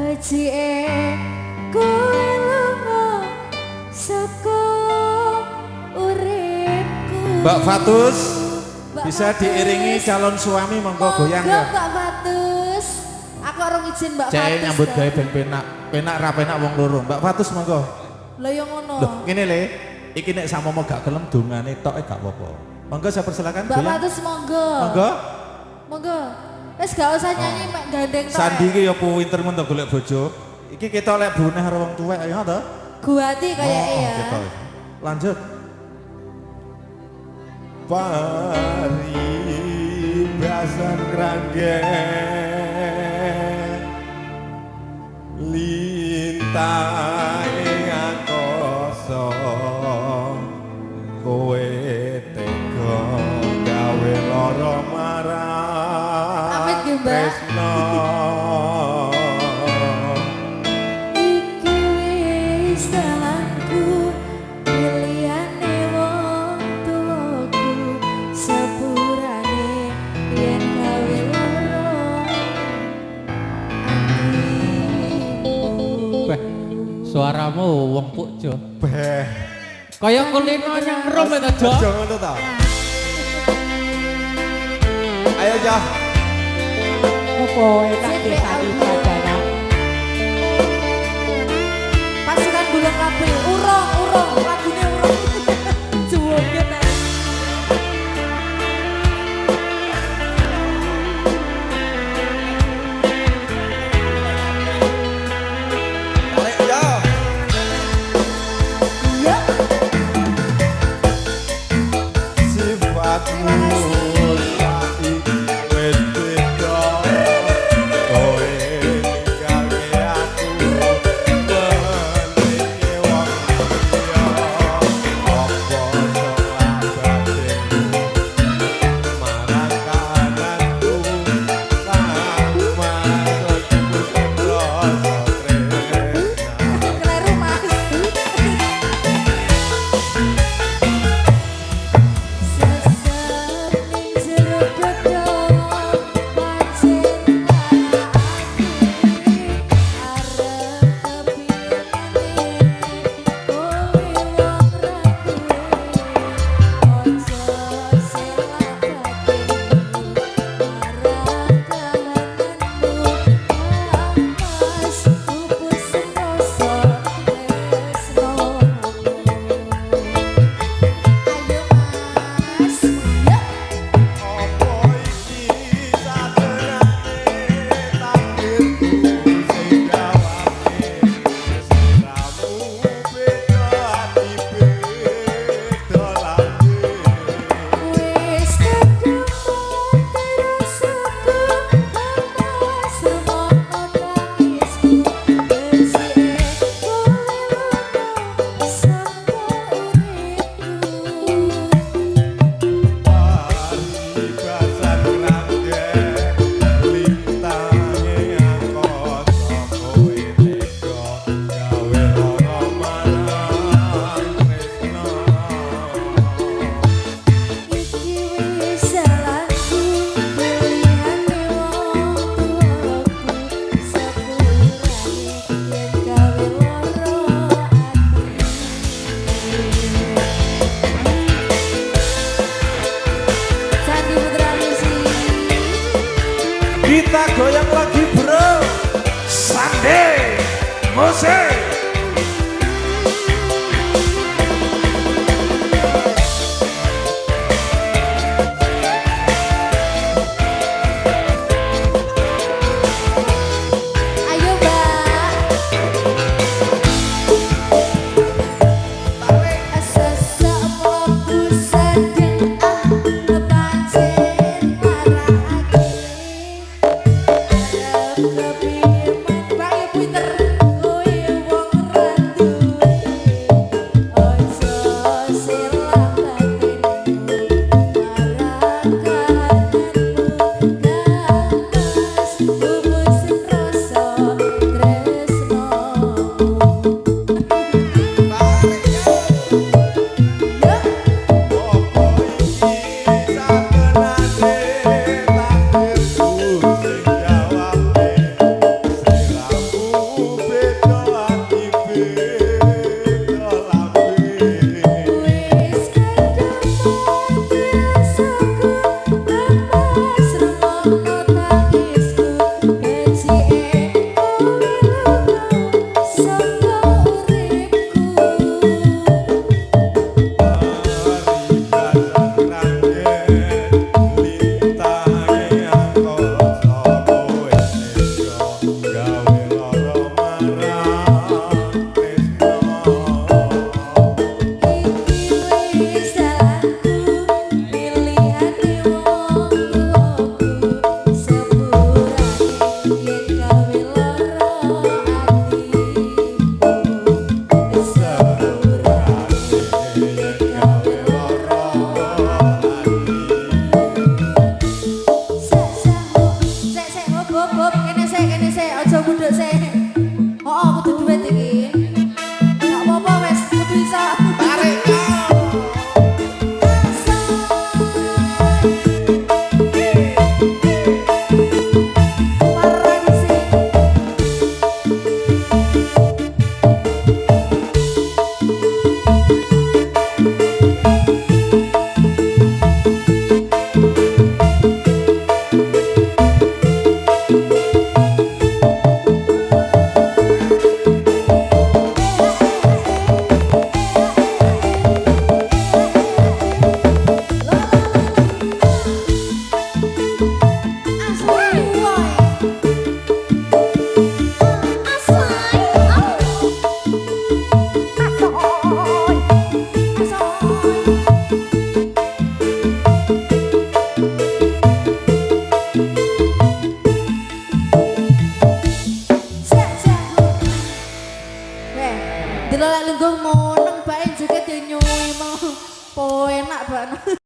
Becike kowe lunga saka uripku. Mbak Fatus bisa diiringi calon suami monggo goyang ya. Mbak Fatus. Aku orang izin Mbak Fatus. Cek nyambut gawe ben penak. Penak ra penak wong loro. Mbak Fatus monggo. Lah yo ngono. Loh, ngene le. Iki nek samomo gak gelem dongane tok gak apa-apa. Monggo saya persilakan Mbak goyang. Fatus monggo. Monggo. Monggo. Wis gak usah nyanyi mek gandeng tok. Sandi iki ya pinter men to golek bojo. Iki kita lek bruneh karo wong tuwek ayo to. Guati kayake ya. Gitu. Lanjut. Pari basan kranggen lintang ing angkasa kowe tega gawe lara marang Amit nggih, Mbak. tresno. Iki wis dalanku pilihane wong tuaku sepurane yen gawe loro atiku. Beh, suaramu wong pukjo. Beh, Kaya kulino nyengrum itu, Jo. aja ngono ta. Ayo, Jo. Apa enak CP dikali Audio. sadana. Pasukan Gulung Kabel, urung, lagune urung. Juwoge ta. Tarik, Jo. Iya. Sifatmu saiki wis beda. Kowe ninggalke aku menike wong liya. Apa sababenmu marang kahananku lan manutku rasa tresna. Kleru Mas. Sesar ning jero dodo pancen arep kepingane kowe wong ragu ojo selak batinmu marang kahananmu mas upus rasa tresno. Ayo mas, ya. Apa iki sadenane takdirku sing gawake sliramu beda ati beda lagi. Wis ketemu rasaku mas remono nangisku becike kowe lunga saka uripku. Pari basan kranggen lintange angkasa kowe tega gawe lara marang tresno. Iki wis salahku pilihane wong tuaku sepurane yen gawe loro ati. Sandi Putra Musik. Kita goyang lagi bro. Sunday musik. Ayo Mbak. Sesek mlebu sedeng pancen marake. Arep kepiye Mbak ya pinter kowe wong Delok lek lungguh moneng bae joget yo nyuwi mau. Po enak banget.